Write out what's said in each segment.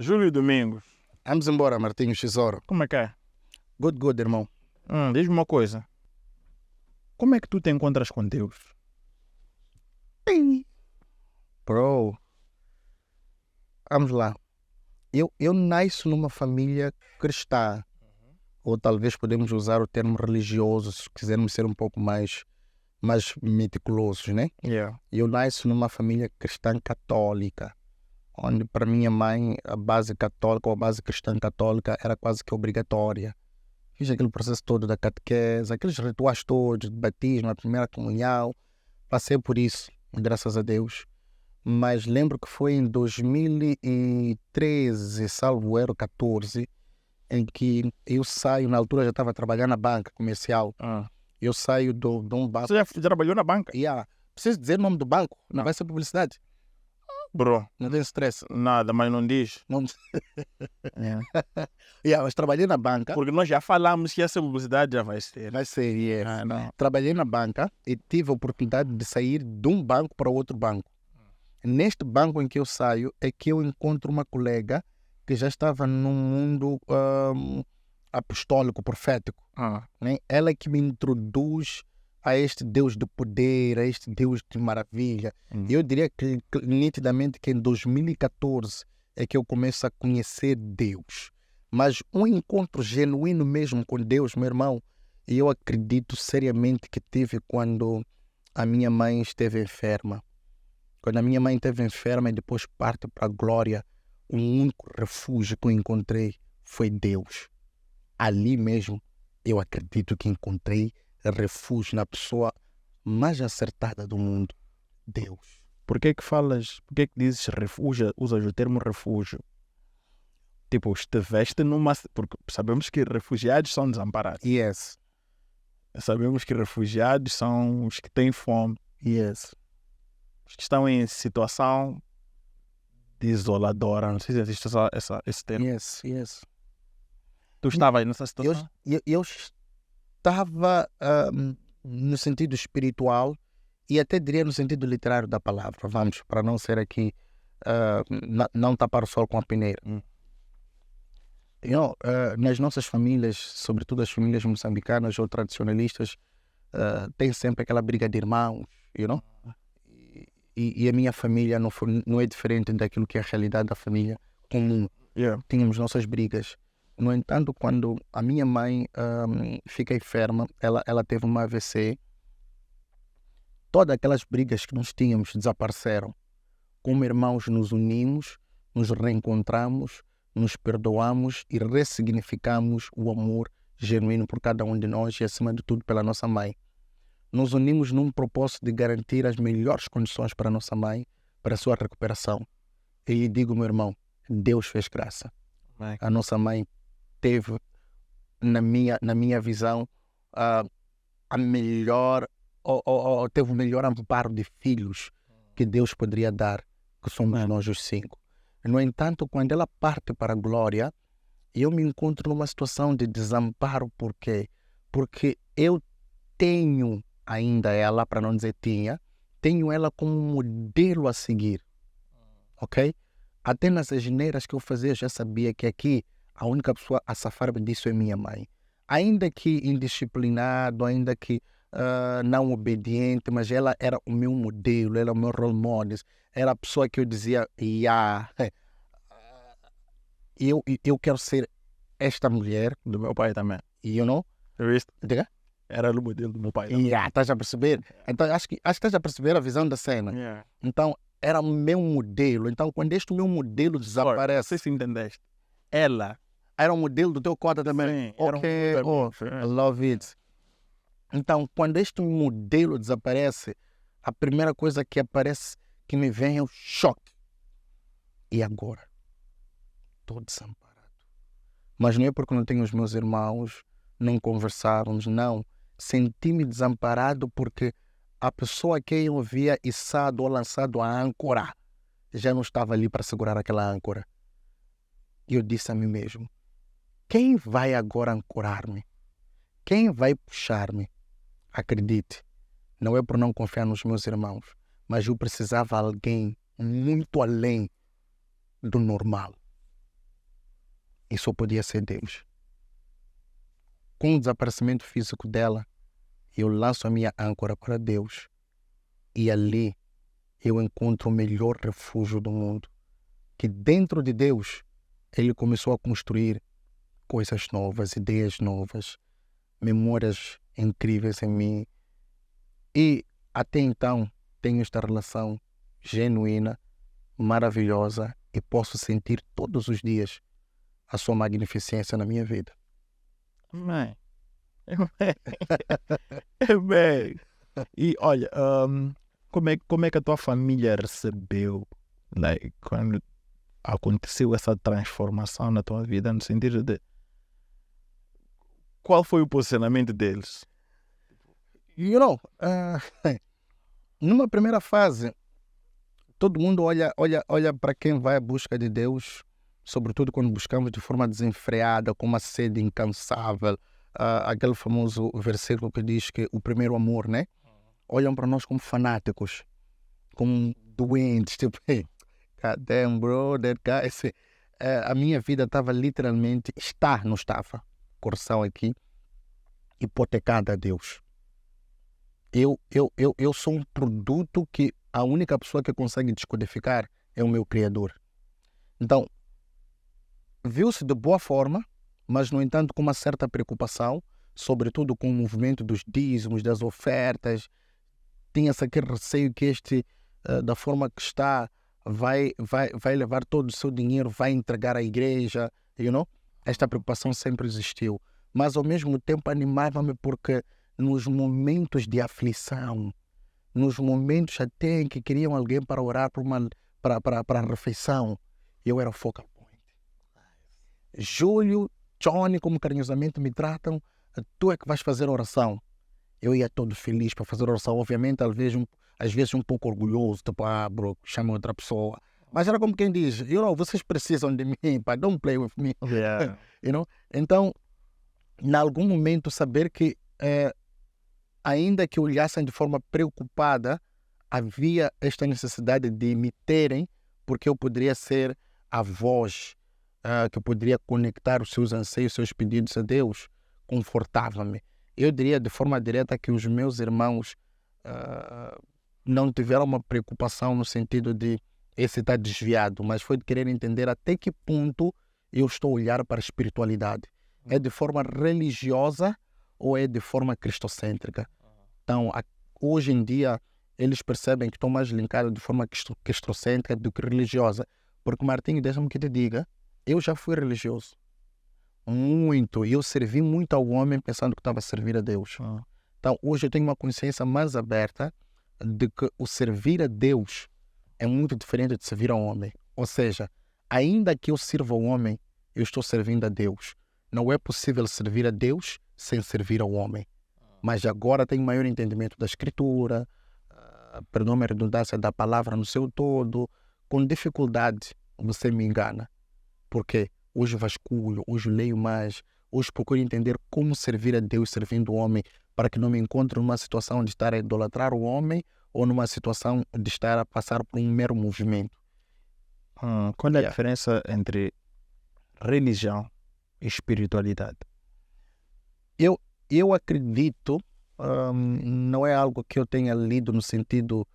Júlio e Domingos, Vamos embora, Martinho Xizoro. como é que é? Good, irmão. Diz-me uma coisa. Como é que tu te encontras com Deus? Bro, vamos lá. Eu nasço numa família cristã. Ou talvez podemos usar o termo religioso, se quisermos ser um pouco mais meticulosos, né? Yeah. Eu nasço numa família cristã católica, onde para minha mãe a base católica ou a base cristã católica era quase que obrigatória. Fiz aquele processo todo da catequese, aqueles rituais todos, de batismo, a primeira comunhão, passei por isso, graças a Deus. Mas lembro que foi em 2013, salvo erro, 14, em que eu saio, na altura já estava trabalhando na banca comercial, eu saio de um banco. Você já trabalhou na banca? Preciso dizer o nome do banco? Não. Vai ser publicidade? Bro, Não tem stress. nada, mas não diz. Não... Yeah. Mas trabalhei na banca. Porque nós já falamos que essa publicidade já vai ser. Vai ser, yes. Não. Trabalhei na banca e tive a oportunidade de sair de um banco para outro banco. Neste banco em que eu saio é que eu encontro uma colega que já estava num mundo apostólico, profético. Né? Ela é que me introduz a este Deus de poder, a este Deus de maravilha. Eu diria que nitidamente que em 2014 é que eu começo a conhecer Deus. Mas um encontro genuíno mesmo com Deus, meu irmão, eu acredito seriamente que tive quando a minha mãe esteve enferma. Quando a minha mãe esteve enferma e depois parte para a glória, o único refúgio que eu encontrei foi Deus. Ali mesmo eu acredito que encontrei refúgio na pessoa mais acertada do mundo, Deus. Por que que dizes refúgio, usas o termo refúgio? Tipo, estiveste numa... Porque sabemos que refugiados são desamparados. Yes. Sabemos que refugiados são os que têm fome. Yes. Os que estão em situação desoladora. Não sei se existe esse termo. Yes. Tu estavas nessa situação? Eu estava no sentido espiritual e até diria no sentido literário da palavra. Vamos, para não ser aqui, não tapar o sol com a peneira. Nas nossas famílias, sobretudo as famílias moçambicanas ou tradicionalistas, tem sempre aquela briga de irmãos, E a minha família não é diferente daquilo que é a realidade da família comum. Yeah. Tínhamos nossas brigas. No entanto, quando a minha mãe fica enferma, ela teve uma AVC, todas aquelas brigas que nós tínhamos desapareceram. Como irmãos nos unimos, nos reencontramos, nos perdoamos e ressignificamos o amor genuíno por cada um de nós e, acima de tudo, pela nossa mãe. Nos unimos num propósito de garantir as melhores condições para a nossa mãe, para a sua recuperação. E lhe digo, meu irmão, Deus fez graça. A nossa mãe teve, na minha visão, teve o melhor amparo de filhos que Deus poderia dar, que somos nós os 5. No entanto, quando ela parte para a glória, eu me encontro numa situação de desamparo. Por quê? Porque eu tenho ainda ela, para não dizer tenho ela como modelo a seguir. Ok? Até nas asneiras que eu fazia, eu já sabia que aqui a única pessoa a safar-me disso é minha mãe. Ainda que indisciplinado, ainda que não obediente, mas ela era o meu modelo, ela era o meu role model. Era a pessoa que eu dizia, eu quero ser esta mulher. Do meu pai também. Viste? Era o modelo do meu pai. Estás a perceber? Então acho que estás a perceber a visão da cena. Yeah. Então era o meu modelo. Então quando este meu modelo desaparece... Não sei se entendeste. Ela era o modelo do teu cota também. Sim, era I love it. Então quando este modelo desaparece, a primeira coisa que aparece, que me vem é o choque. E agora? Estou desamparado. Mas não é porque não tenho os meus irmãos, não conversávamos, não. Senti-me desamparado porque a pessoa a quem eu havia içado ou lançado a âncora já não estava ali para segurar aquela âncora. E eu disse a mim mesmo, quem vai agora ancorar-me? Quem vai puxar-me? Acredite, não é por não confiar nos meus irmãos, mas eu precisava de alguém muito além do normal. e só podia ser Deus. Com o desaparecimento físico dela, eu lanço a minha âncora para Deus e ali eu encontro o melhor refúgio do mundo, que dentro de Deus ele começou a construir coisas novas, ideias novas, memórias incríveis em mim. E até então tenho esta relação genuína, maravilhosa e posso sentir todos os dias a sua magnificência na minha vida. Amém. Amém. E olha, como é que a tua família recebeu quando aconteceu essa transformação na tua vida, no sentido de qual foi o posicionamento deles? Numa primeira fase, todo mundo olha para quem vai à busca de Deus, sobretudo quando buscamos de forma desenfreada, com uma sede incansável, aquele famoso versículo que diz que o primeiro amor, né? Olham para nós como fanáticos, como doentes, tipo, hey, God damn, bro, that guy. A minha vida estava literalmente, não estava, correção aqui, hipotecada a Deus. Eu sou um produto que a única pessoa que consegue descodificar é o meu Criador. Então, viu-se de boa forma, mas, no entanto, com uma certa preocupação, sobretudo com o movimento dos dízimos, das ofertas. Tinha-se aquele receio que da forma que está, vai levar todo o seu dinheiro, vai entregar à igreja, Esta preocupação sempre existiu. Mas, ao mesmo tempo, animava-me porque nos momentos de aflição, nos momentos até em que queriam alguém para orar para a refeição, eu era o focal point. Júlio, Johnny, como carinhosamente me tratam, tu é que vais fazer oração. Eu ia todo feliz para fazer oração, obviamente, às vezes um pouco orgulhoso, tipo, bro, chama outra pessoa. Mas era como quem diz, vocês precisam de mim, pá, don't play with me. Yeah. Então, em algum momento, saber que ainda que olhassem de forma preocupada, havia esta necessidade de me terem, porque eu poderia ser a voz que poderia conectar os seus anseios, os seus pedidos a Deus, confortava-me. Eu diria de forma direta que os meus irmãos não tiveram uma preocupação no sentido de esse está desviado, mas foi de querer entender até que ponto eu estou a olhar para a espiritualidade. É de forma religiosa ou é de forma cristocêntrica? Então, hoje em dia, eles percebem que estão mais linkados de forma cristocêntrica do que religiosa. Porque, Martinho, deixa-me que te diga, eu já fui religioso. Muito. E eu servi muito ao homem pensando que estava a servir a Deus. Então, hoje eu tenho uma consciência mais aberta de que o servir a Deus é muito diferente de servir ao homem. Ou seja, ainda que eu sirva ao homem, eu estou servindo a Deus. Não é possível servir a Deus sem servir ao homem. Mas agora tenho maior entendimento da Escritura, perdão-me a redundância, da palavra no seu todo. Com dificuldade você me engana. Porque hoje vasculho, hoje leio mais, hoje procuro entender como servir a Deus servindo o homem, para que não me encontre numa situação de estar a idolatrar o homem ou numa situação de estar a passar por um mero movimento. Qual é a diferença entre religião e espiritualidade? Eu acredito, não é algo que eu tenha lido no sentido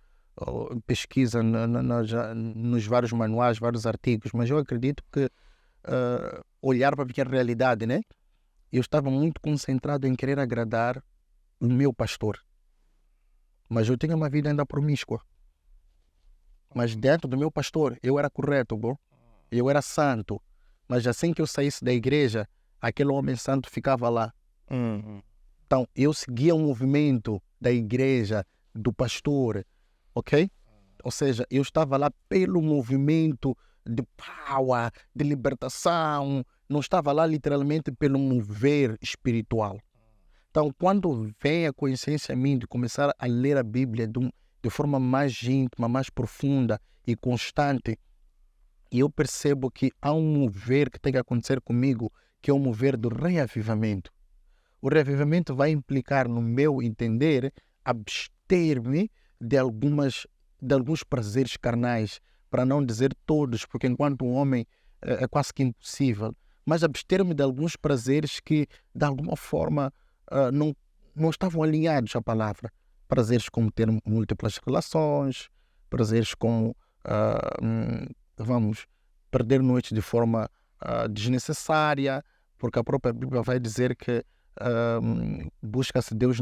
pesquisa nos vários manuais, vários artigos, mas eu acredito que olhar para a minha realidade, né? Eu estava muito concentrado em querer agradar o meu pastor, mas eu tinha uma vida ainda promíscua. Mas dentro do meu pastor, eu era correto, bro. Eu era santo. Mas assim que eu saísse da igreja, aquele homem santo ficava lá. Então, eu seguia o movimento da igreja, do pastor, ok? Ou seja, eu estava lá pelo movimento de power, de libertação. Não estava lá literalmente pelo mover espiritual. Então, quando vem a consciência a mim de começar a ler a Bíblia de forma mais íntima, mais profunda e constante, eu percebo que há um mover que tem que acontecer comigo, que é o mover do reavivamento. O reavivamento vai implicar, no meu entender, abster-me de alguns prazeres carnais, para não dizer todos, porque enquanto um homem é quase que impossível, mas abster-me de alguns prazeres que, de alguma forma, não estavam alinhados à palavra. Prazeres como ter múltiplas relações, prazeres como, perder noites de forma desnecessária, porque a própria Bíblia vai dizer que busca-se Deus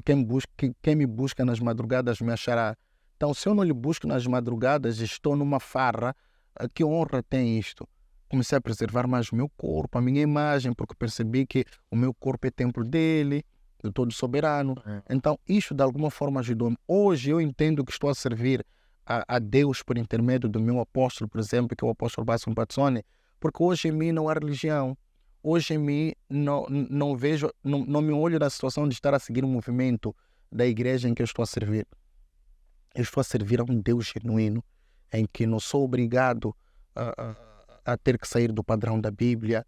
quem me busca nas madrugadas me achará. Então, se eu não lhe busco nas madrugadas, estou numa farra, que honra tem isto? Comecei a preservar mais o meu corpo, a minha imagem, porque percebi que o meu corpo é templo dele, do todo soberano. Então, isto de alguma forma ajudou-me. Hoje eu entendo que estou a servir a Deus por intermédio do meu apóstolo, por exemplo, que é o apóstolo Basson Pazzoni, porque hoje em mim não há religião. Hoje em mim não vejo, não me olho na situação de estar a seguir o movimento da igreja em que eu estou a servir. Eu estou a servir a um Deus genuíno, em que não sou obrigado a ter que sair do padrão da Bíblia,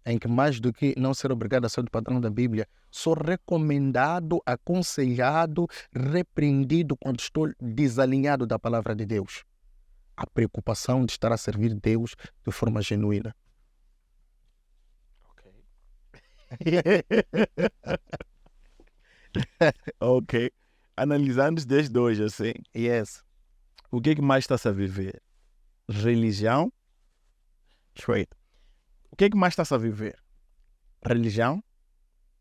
em que mais do que não ser obrigado a sair do padrão da Bíblia, sou recomendado, aconselhado, repreendido quando estou desalinhado da palavra de Deus. A preocupação de estar a servir Deus de forma genuína. Ok. Analisando desde hoje, assim, Yes. o que é que mais está-se a viver? Religião? Straight. O que é que mais está-se a viver? Religião?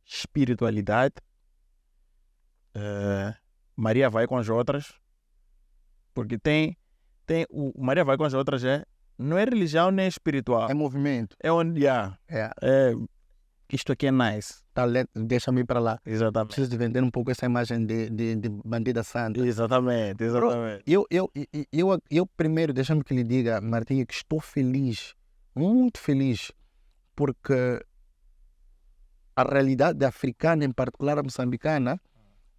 Espiritualidade? Maria vai com as outras? Porque o Maria vai com as outras, não é religião nem espiritual. É movimento. É onde isto aqui é nice. Deixa-me ir para lá. Exatamente. Preciso de vender um pouco essa imagem de bandida santa. Exatamente. Eu primeiro, deixa-me que lhe diga, Martinho, que estou feliz, muito feliz, porque a realidade africana, em particular a moçambicana,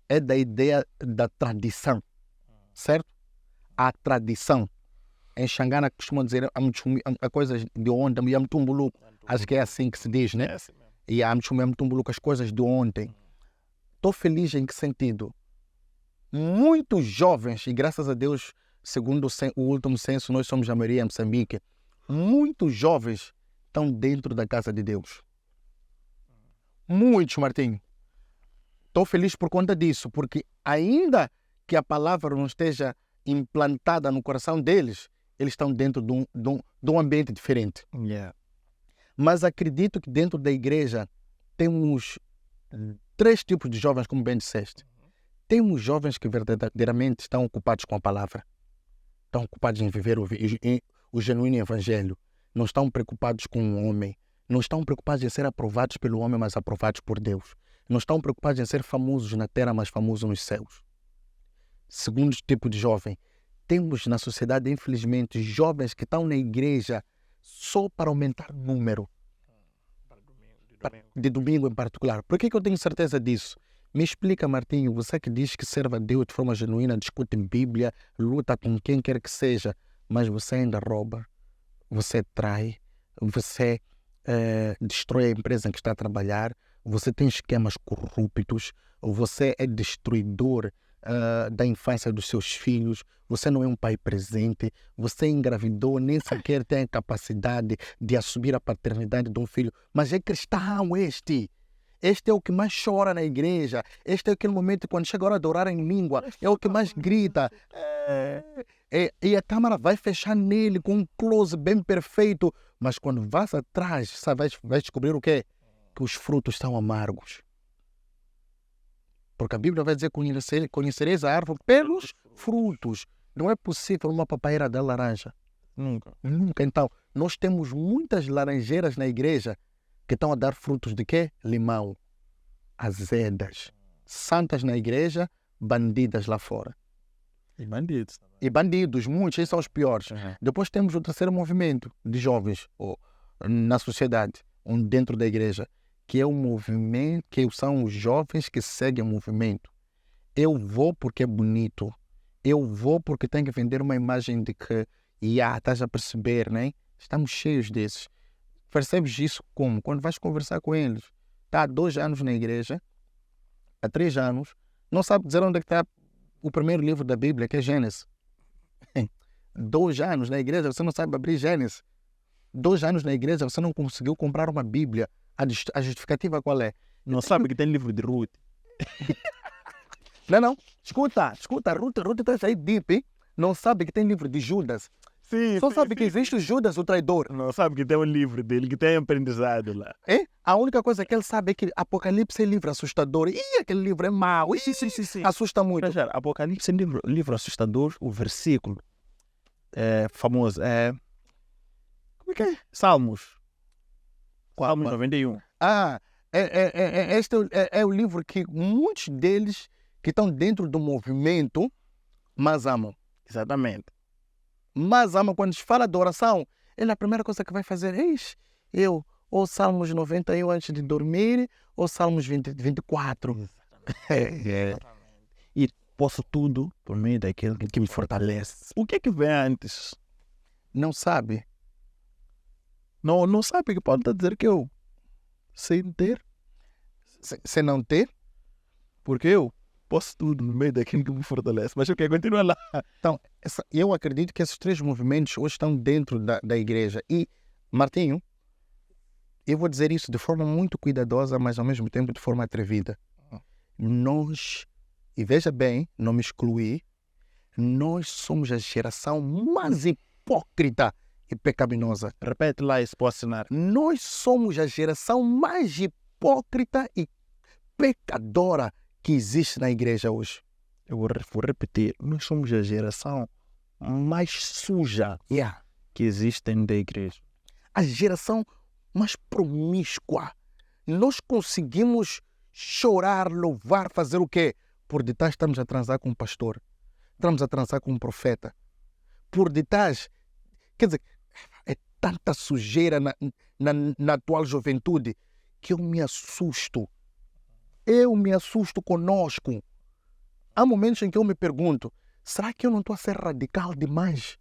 é da ideia da tradição, certo? A tradição. Em Xangana costumam dizer a coisas de ontem, a mtumbuluco. Acho que é assim que se diz, né? E a mtumbuluco, as coisas de ontem. Estou feliz em que sentido? Muitos jovens, e graças a Deus, segundo o último censo, nós somos a maioria em Moçambique, muitos jovens estão dentro da casa de Deus. Muitos, Martinho. Estou feliz por conta disso, porque ainda que a palavra não esteja implantada no coração deles, eles estão dentro de um ambiente diferente. Yeah. Mas acredito que dentro da igreja temos 3 tipos de jovens, como bem disseste. Temos jovens que verdadeiramente estão ocupados com a palavra. Estão ocupados em viver o genuíno evangelho. Não estão preocupados com o homem. Não estão preocupados em ser aprovados pelo homem, mas aprovados por Deus. Não estão preocupados em ser famosos na terra, mas famosos nos céus. Segundo tipo de jovem, temos na sociedade, infelizmente, jovens que estão na igreja só para aumentar o número. De domingo em particular. Por que eu tenho certeza disso? Me explica, Martinho, você que diz que serve a Deus de forma genuína, discute Bíblia, luta com quem quer que seja, mas você ainda rouba, você trai, você destrói a empresa em que está a trabalhar, você tem esquemas corruptos, você é destruidor da infância dos seus filhos, você não é um pai presente, você engravidou, nem sequer tem a capacidade de assumir a paternidade de um filho, mas é cristão este é o que mais chora na igreja, este é aquele momento quando chega a hora de orar em língua, é o que mais grita, e a câmara vai fechar nele com um close bem perfeito, mas quando vas atrás, vai descobrir o quê? Que os frutos são amargos. Porque a Bíblia vai dizer: conhecereis a árvore pelos frutos. Não é possível uma papaieira dar laranja. Nunca. Então, nós temos muitas laranjeiras na igreja que estão a dar frutos de quê? Limão. Azedas. Santas na igreja, bandidas lá fora. E bandidos. E bandidos, muitos, esses são os piores. Depois temos o terceiro movimento de jovens na sociedade, dentro da igreja, que é o movimento, que são os jovens que seguem o movimento. Eu vou porque é bonito. Eu vou porque tenho que vender uma imagem de que, estás a perceber, né? Estamos cheios desses. Percebes isso como? Quando vais conversar com eles. Está há 2 anos na igreja, há 3 anos, não sabe dizer onde é que está o primeiro livro da Bíblia, que é Gênesis. 2 anos na igreja, você não sabe abrir Gênesis. 2 anos na igreja, você não conseguiu comprar uma Bíblia. A justificativa qual é? Não sabe que tem livro de Ruth. Não. Escuta, Ruth está aí deep, hein? Não sabe que tem livro de Judas. Sim, Só sabe que existe o Judas, o traidor. Não sabe que tem um livro dele, que tem aprendizado lá. É? A única coisa que ele sabe é que Apocalipse é livro assustador. Ih, aquele livro é mau. Ih, Sim. assusta muito. Apocalipse é livro assustador, o versículo famoso como é que é? Salmos. Salmos 91. Este é o livro que muitos deles que estão dentro do movimento mais amam. Exatamente. Mas ama quando se fala de oração, ele a primeira coisa que vai fazer é eu, ou Salmos 91 antes de dormir, ou Salmos 24. E posso tudo por meio daquele que me fortalece. O que é que vem antes? Não sabe. Não sabe que pode dizer que eu sem ter, Se não ter. porque eu posso tudo no meio daquele que me fortalece. Mas ok, continua lá. Então, eu acredito que esses 3 movimentos hoje estão dentro da igreja. E, Martinho, eu vou dizer isso de forma muito cuidadosa, mas ao mesmo tempo de forma atrevida. Nós, e veja bem, não me excluí, nós somos a geração mais hipócrita e pecaminosa. Repete lá isso, posso assinar. Nós somos a geração mais hipócrita e pecadora que existe na igreja hoje. Eu vou repetir. Nós somos a geração mais suja que existe dentro da igreja. A geração mais promíscua. Nós conseguimos chorar, louvar, fazer o quê? Por detrás estamos a transar com um pastor. Estamos a transar com um profeta. Por detrás, quer dizer, é tanta sujeira na atual juventude que eu me assusto. Eu me assusto conosco. Há momentos em que eu me pergunto, será que eu não estou a ser radical demais?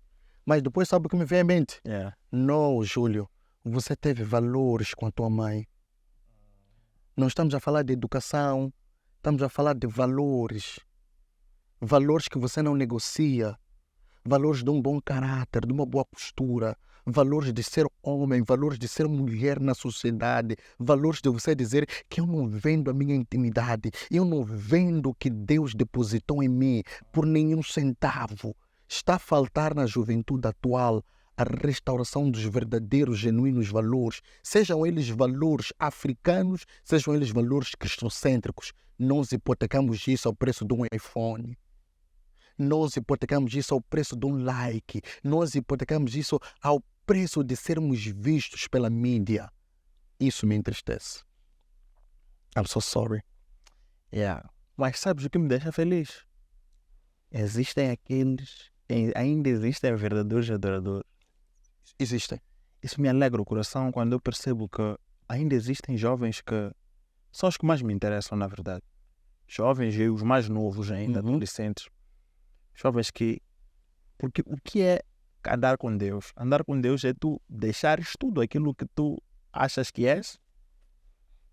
Mas depois sabe o que me vem à mente? Não, Júlio, você teve valores com a tua mãe. Não estamos a falar de educação, estamos a falar de valores. Valores que você não negocia. Valores de um bom caráter, de uma boa postura. Valores de ser homem, valores de ser mulher na sociedade, valores de você dizer que eu não vendo a minha intimidade, eu não vendo o que Deus depositou em mim por nenhum centavo. Está a faltar na juventude atual a restauração dos verdadeiros, genuínos valores, sejam eles valores africanos, sejam eles valores cristocêntricos. Nós hipotecamos isso ao preço de um iPhone. Nós hipotecamos isso ao preço de um like. Nós hipotecamos isso ao preço de sermos vistos pela mídia. Isso me entristece. I'm so sorry. Mas sabes o que me deixa feliz? Existem aqueles, ainda existem verdadeiros adoradores. Existem. Isso me alegra o coração quando eu percebo que ainda existem jovens que são os que mais me interessam, na verdade. Jovens e os mais novos ainda, adolescentes. Jovens que... Porque o que é andar com Deus? Andar com Deus é tu deixares tudo aquilo que tu achas que és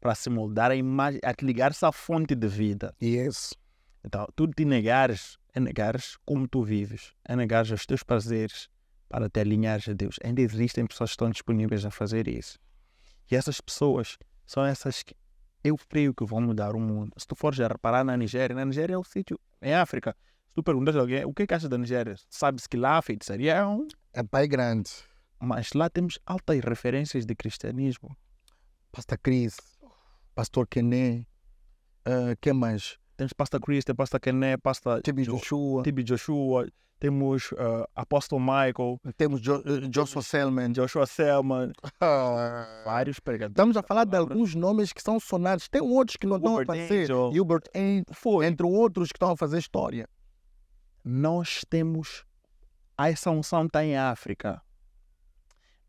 para se moldar a imagem, a te ligar-se à fonte de vida. Yes. Então, tu te negares, é negares como tu vives, é negares os teus prazeres para te alinhares a Deus. Ainda existem pessoas que estão disponíveis a fazer isso. E essas pessoas são essas que eu creio que vão mudar o mundo. Se tu fores a reparar na Nigéria é o sítio, em África. Se tu perguntas a alguém, o que achas da Nigéria? Sabe-se que lá a feitiçaria é um... É pai grande. Mas lá temos altas referências de cristianismo. Pastor Chris, Pastor Kené, que mais? Temos Pastor Chris, tem Pastor Kené, Pastor Tibi Joshua, temos Apóstolo Michael, temos Joshua Selman. Vários pregadores. Estamos a falar de alguns nomes que são sonados. Tem outros que não estão a aparecer. Hubert Angel, entre outros que estão a fazer história. Nós temos... Essa unção está em África.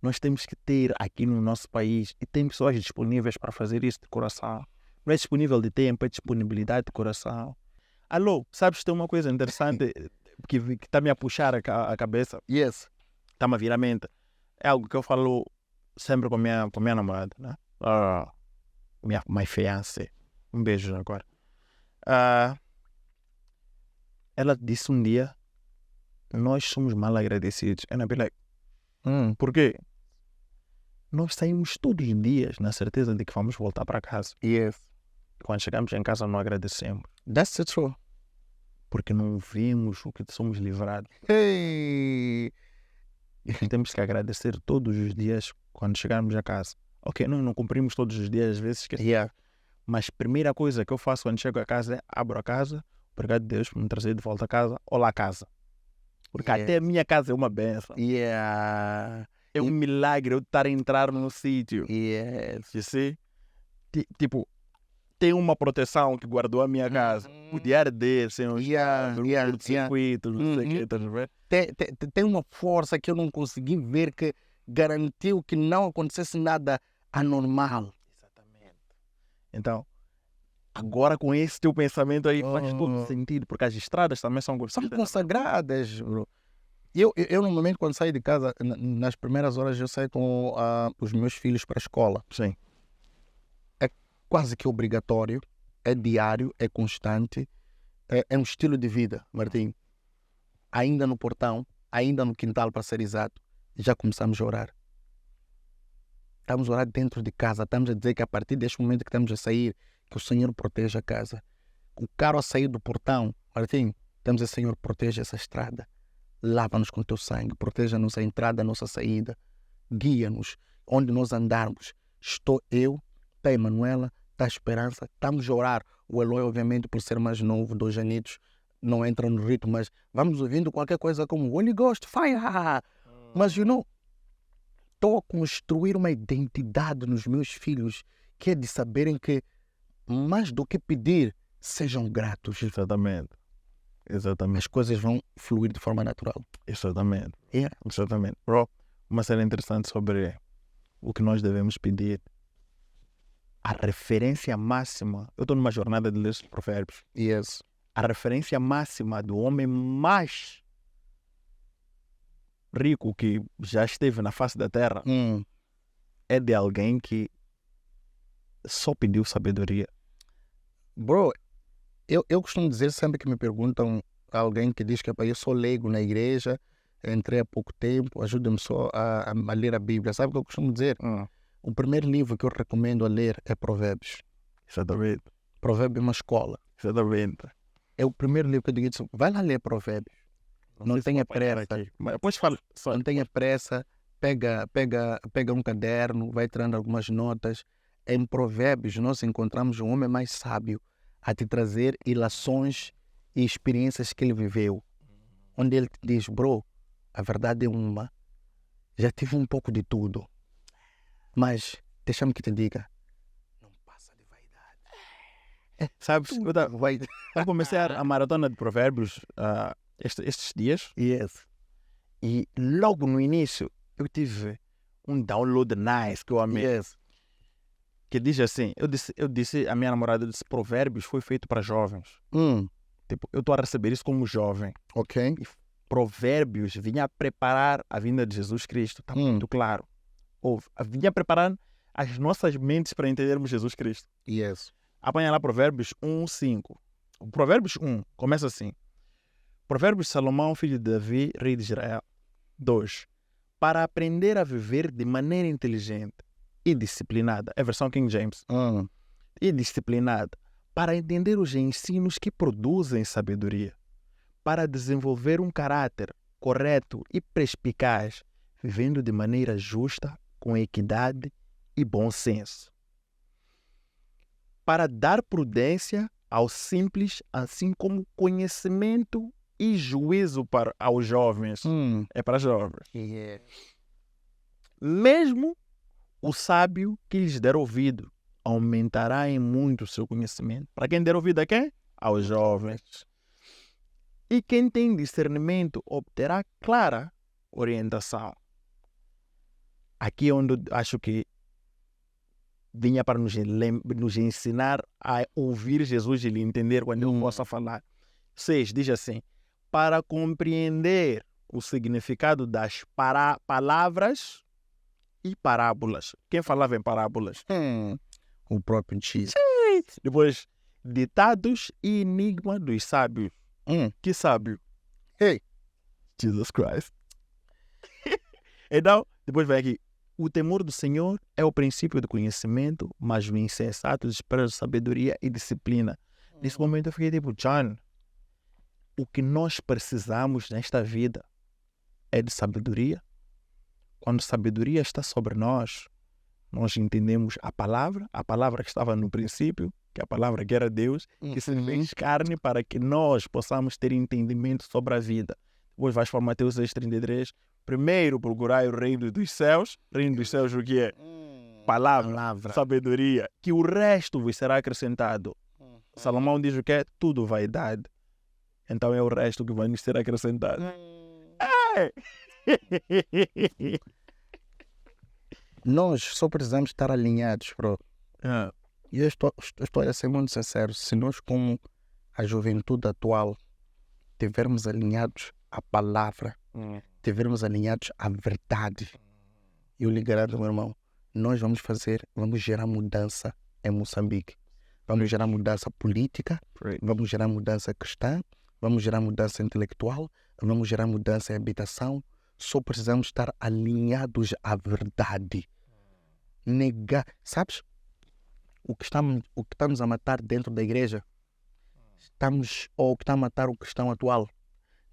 Nós temos que ter aqui no nosso país, e tem pessoas disponíveis para fazer isso de coração. Não é disponível de tempo, é disponibilidade de coração. Alô, sabes que tem uma coisa interessante que está-me a puxar a cabeça? Yes. Está-me a vir à mente. É algo que eu falo sempre com a minha namorada, né? Minha fiancée. Um beijo agora. Ela disse um dia, nós somos mal agradecidos. And I'll be like, por quê? nós saímos todos os dias na certeza de que vamos voltar para casa. Yes. Quando chegamos em casa não agradecemos, That's the truth. porque não vimos o que somos livrados. Hey. Temos que agradecer todos os dias quando chegarmos a casa. Ok, nós não cumprimos todos os dias, às vezes esquecemos. Yeah. Mas a primeira coisa que eu faço quando chego a casa é abro a casa, obrigado a Deus por me trazer de volta a casa. Olá, casa. Porque Yeah. até a minha casa é uma benção. Yeah. É um milagre eu estar a entrar num sítio. Yes. You see? Tipo, tem uma proteção que guardou a minha casa. Podia arder sem um circuito, não sei o que, estás a ver? Tem uma força que eu não consegui ver que garantiu que não acontecesse nada anormal. Exatamente. Então, agora com esse teu pensamento aí faz todo sentido, porque as estradas também são consagradas, bro. Eu normalmente quando saio de casa, nas primeiras horas eu saio com os meus filhos para a escola. Sim. Quase que obrigatório, é diário, é constante, é um estilo de vida, Martim. Ainda no portão, ainda no quintal para ser exato, já começamos a orar. Estamos a orar dentro de casa, estamos a dizer que a partir deste momento que estamos a sair, que o Senhor proteja a casa. O carro a sair do portão, Martim, estamos a Senhor, proteja essa estrada. Lava-nos com teu sangue, proteja-nos a entrada, a nossa saída. Guia-nos onde nós andarmos. Estou eu, está a Emanuela, está a Esperança, estamos a orar. O Eloy, obviamente, por ser mais novo, 2 anitos, não entra no ritmo, mas vamos ouvindo qualquer coisa como Holy Ghost, fire! Mas, estou a construir uma identidade nos meus filhos que é de saberem que, mais do que pedir, sejam gratos. Exatamente. As coisas vão fluir de forma natural. Exatamente. Yeah. Exatamente. Bro, uma cena interessante sobre o que nós devemos pedir. A referência máxima, eu estou numa jornada de ler os provérbios. Yes. A referência máxima do homem mais rico que já esteve na face da terra é de alguém que só pediu sabedoria. Bro, eu costumo dizer sempre que me perguntam alguém que diz que eu sou leigo na igreja, entrei há pouco tempo, ajuda-me só a ler a Bíblia. Sabe o que eu costumo dizer? O primeiro livro que eu recomendo a ler é Provérbios. Exatamente. Provérbios é uma escola. Exatamente. É o primeiro livro que eu digo assim, vai lá ler Provérbios. Não tenha pressa. Mas depois fala. Não tenha pressa. Pega um caderno, vai tirando algumas notas. Em Provérbios nós encontramos um homem mais sábio a te trazer ilações e experiências que ele viveu. Onde ele te diz, bro, a verdade é uma. Já tive um pouco de tudo. Mas, deixa-me que te diga, não passa de vaidade. Sabes, eu comecei a maratona de provérbios estes dias. Yes. E logo no início eu tive um download nice que eu amei. Yes. Que diz assim, eu disse à minha namorada, eu disse, provérbios foi feito para jovens. Tipo, eu estou a receber isso como jovem. Ok. E provérbios vinha a preparar a vinda de Jesus Cristo. Está muito claro. Vinha preparar as nossas mentes para entendermos Jesus Cristo. Yes. Apanha lá Provérbios 1:5. O Provérbios 1 começa assim. Provérbios de Salomão, filho de Davi, rei de Israel. 2. Para aprender a viver de maneira inteligente e disciplinada. É a versão King James. E disciplinada. Para entender os ensinos que produzem sabedoria. Para desenvolver um caráter correto e perspicaz, vivendo de maneira justa, com equidade e bom senso. Para dar prudência aos simples, assim como conhecimento e juízo aos jovens. É para jovens. Yeah. Mesmo o sábio que lhes der ouvido aumentará em muito o seu conhecimento. Para quem der ouvido a quem? Aos jovens. E quem tem discernimento obterá clara orientação. Aqui é onde eu acho que vinha para nos ensinar a ouvir Jesus e lhe entender quando eu possa falar. 6 diz assim, para compreender o significado das palavras e parábolas. Quem falava em parábolas? O próprio Jesus. Depois, ditados e enigma dos sábios. Que sábio? Hey. Jesus Christ. Então, depois vem aqui, O temor do Senhor é o princípio do conhecimento, mas o insensato espera sabedoria e disciplina. Nesse momento eu fiquei tipo, John, o que nós precisamos nesta vida é de sabedoria. Quando sabedoria está sobre nós, nós entendemos a palavra que estava no princípio, que a palavra que era Deus, que se fez carne para que nós possamos ter entendimento sobre a vida. Depois vais para Mateus 6,33. Primeiro procurai o reino dos céus. Reino dos céus o que é? Palavra, sabedoria, que o resto vos será acrescentado. Salomão diz o que é? Tudo vaidade. Então é o resto que vai nos ser acrescentado. Nós só precisamos estar alinhados, bro. E eu estou a ser muito sincero. Se nós, como a juventude atual, tivermos alinhados à palavra, tivermos alinhados à verdade, eu lhe garanto, meu irmão, nós vamos gerar mudança em Moçambique. Vamos gerar mudança política, vamos gerar mudança cristã, vamos gerar mudança intelectual, vamos gerar mudança em habitação. Só precisamos estar alinhados à verdade. Negar, sabes? O que estamos a matar dentro da igreja, o que está a matar o cristão atual,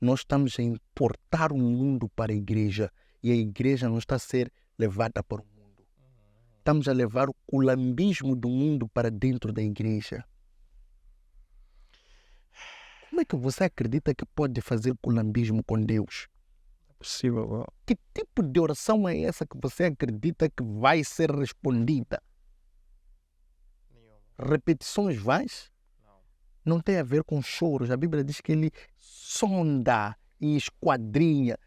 nós estamos a importar o mundo para a igreja e a igreja não está a ser levada para o mundo. Estamos a levar o culambismo do mundo para dentro da igreja. Como é que você acredita que pode fazer culambismo com Deus? É possível, bro. Que tipo de oração é essa que você acredita que vai ser respondida? Repetições vãs? Não tem a ver com choros. A Bíblia diz que ele sonda e esquadrinha.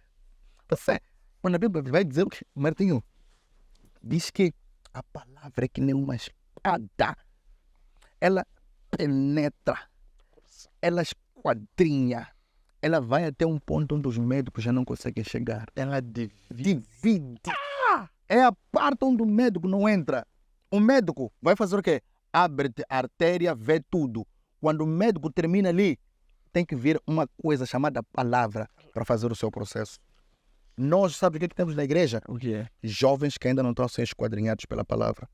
Quando a Bíblia vai dizer o que? Martinho, diz que a palavra é que nem uma espada. Ela penetra. Ela esquadrinha. Ela vai até um ponto onde os médicos já não conseguem chegar. Ela divide. É a parte onde o médico não entra. O médico vai fazer o quê? Abre a artéria, vê tudo. Quando o médico termina ali, tem que vir uma coisa chamada palavra para fazer o seu processo. Nós, sabe o que temos na igreja? O que é? Jovens que ainda não estão a ser esquadrinhados pela palavra.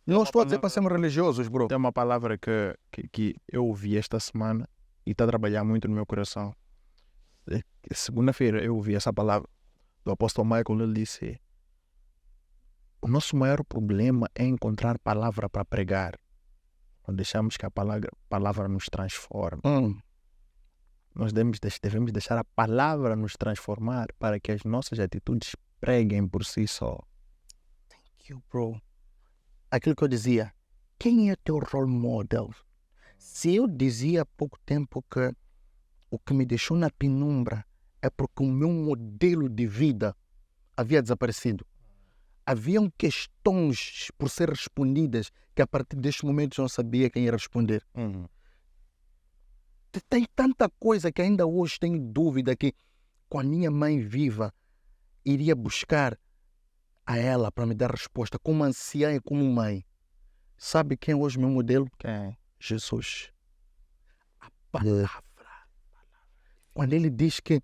Não estou a dizer para sermos religiosos, bro. Tem uma palavra que eu ouvi esta semana e está a trabalhar muito no meu coração. Segunda-feira eu ouvi essa palavra do apóstolo Michael. Ele disse: o nosso maior problema é encontrar palavra para pregar. Não deixamos que a palavra nos transforme. Nós devemos deixar a palavra nos transformar para que as nossas atitudes preguem por si só. Thank you, bro. Aquilo que eu dizia, quem é teu role model? Se eu dizia há pouco tempo que o que me deixou na penumbra é porque o meu modelo de vida havia desaparecido. Haviam questões por ser respondidas que a partir deste momento eu não sabia quem ia responder. Tem tanta coisa que ainda hoje tenho dúvida que com a minha mãe viva iria buscar a ela para me dar resposta como anciã e como mãe. Sabe quem é hoje meu modelo? Quem? Jesus. A palavra. Quando ele diz que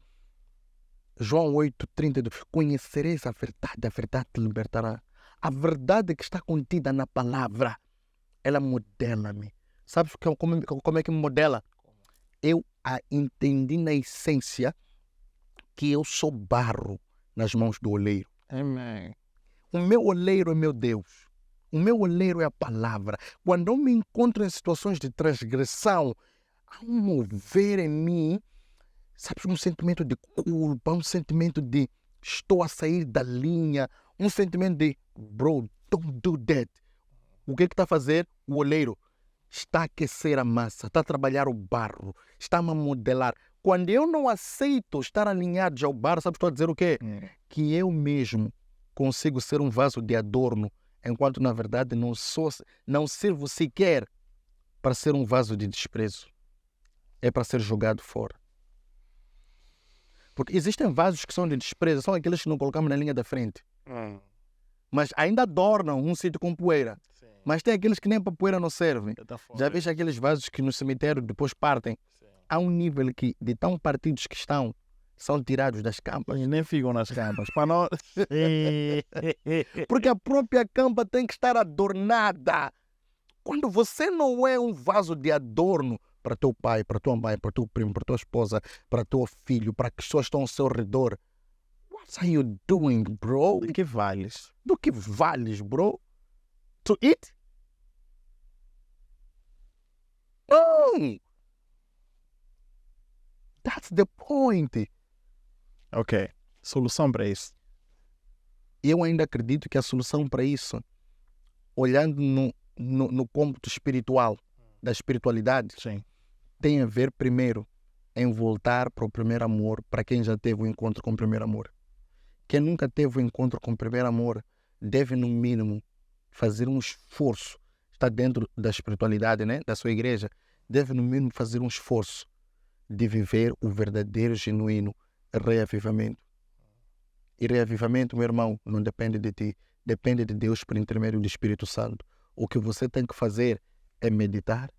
João 8,32, conhecereis a verdade te libertará. A verdade que está contida na palavra, ela modela-me. Sabes como é que me modela? Eu a entendi na essência que eu sou barro nas mãos do oleiro. Amém. O meu oleiro é meu Deus. O meu oleiro é a palavra. Quando eu me encontro em situações de transgressão, há um mover em mim, sabes, um sentimento de culpa, um sentimento de estou a sair da linha, um sentimento de bro, don't do that. O que está a fazer? O oleiro está a aquecer a massa, está a trabalhar o barro, está-me a modelar. Quando eu não aceito estar alinhado ao barro, sabes, estou a dizer o quê? Que eu mesmo consigo ser um vaso de adorno, enquanto na verdade não sirvo sequer para ser um vaso de desprezo. É para ser jogado fora. Porque existem vasos que são de desprezo, são aqueles que não colocamos na linha da frente. Mas ainda adornam um sítio com poeira. Sim. Mas tem aqueles que nem para poeira não servem. Já viste aqueles vasos que no cemitério depois partem? Sim. Há um nível que, de tão partidos que estão, são tirados das campas. E nem ficam nas campas. Para nós. Porque a própria campa tem que estar adornada. Quando você não é um vaso de adorno para teu pai, para tua mãe, para teu primo, para tua esposa, para teu filho, para as pessoas que estão ao seu redor, what are you doing, bro? Do que vales? Do que vales, bro? To eat? No! That's the point. Ok. Solução para isso. Eu ainda acredito que a solução para isso, olhando no cômputo espiritual, da espiritualidade, Sim. tem a ver primeiro em voltar para o primeiro amor, para quem já teve o encontro com o primeiro amor. Quem nunca teve o encontro com o primeiro amor deve, no mínimo, fazer um esforço. Está dentro da espiritualidade, né? Da sua igreja. Deve, no mínimo, fazer um esforço de viver o verdadeiro, genuíno reavivamento. E reavivamento, meu irmão, não depende de ti. Depende de Deus por intermédio do Espírito Santo. O que você tem que fazer é meditar,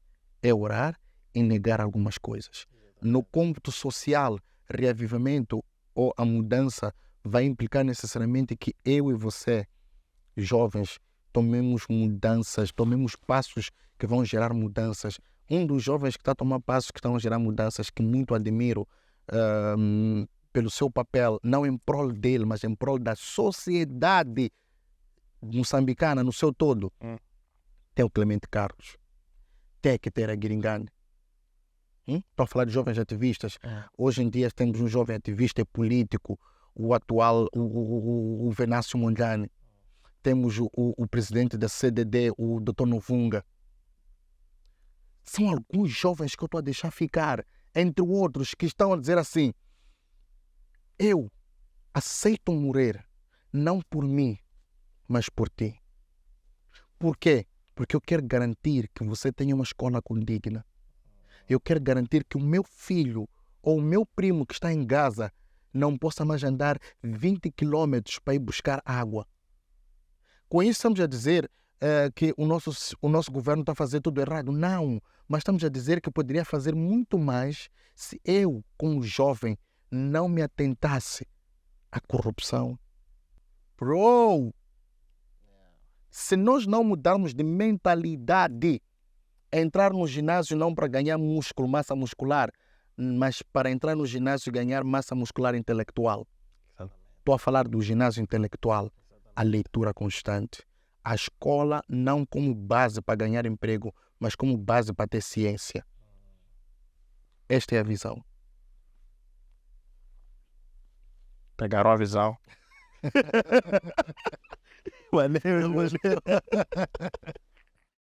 é orar e negar algumas coisas. No cômputo social, reavivamento ou a mudança vai implicar necessariamente que eu e você, jovens, tomemos mudanças, tomemos passos que vão gerar mudanças. Um dos jovens que está a tomar passos que estão a gerar mudanças, que muito admiro pelo seu papel, não em prol dele, mas em prol da sociedade moçambicana no seu todo, tem o Clemente Carlos, tem a Ketera Guiringane. Estou a falar de jovens ativistas. Hoje em dia temos um jovem ativista e político, o atual, o Venâncio Mondlane. Temos o presidente da CDD, o Dr. Novunga. São alguns jovens que eu estou a deixar ficar, entre outros que estão a dizer assim: eu aceito morrer, não por mim, mas por ti. Por quê? Porque eu quero garantir que você tenha uma escola condigna. Eu quero garantir que o meu filho ou o meu primo que está em Gaza não possa mais andar 20 quilômetros para ir buscar água. Com isso estamos a dizer que o nosso governo está a fazer tudo errado. Não, mas estamos a dizer que poderia fazer muito mais se eu, como jovem, não me atentasse à corrupção. Bro! Se nós não mudarmos de mentalidade, entrar no ginásio não para ganhar músculo, massa muscular, mas para entrar no ginásio e ganhar massa muscular intelectual. Estou a falar do ginásio intelectual, a leitura constante. A escola não como base para ganhar emprego, mas como base para ter ciência. Esta é a visão. Pegaram a visão. Valeu.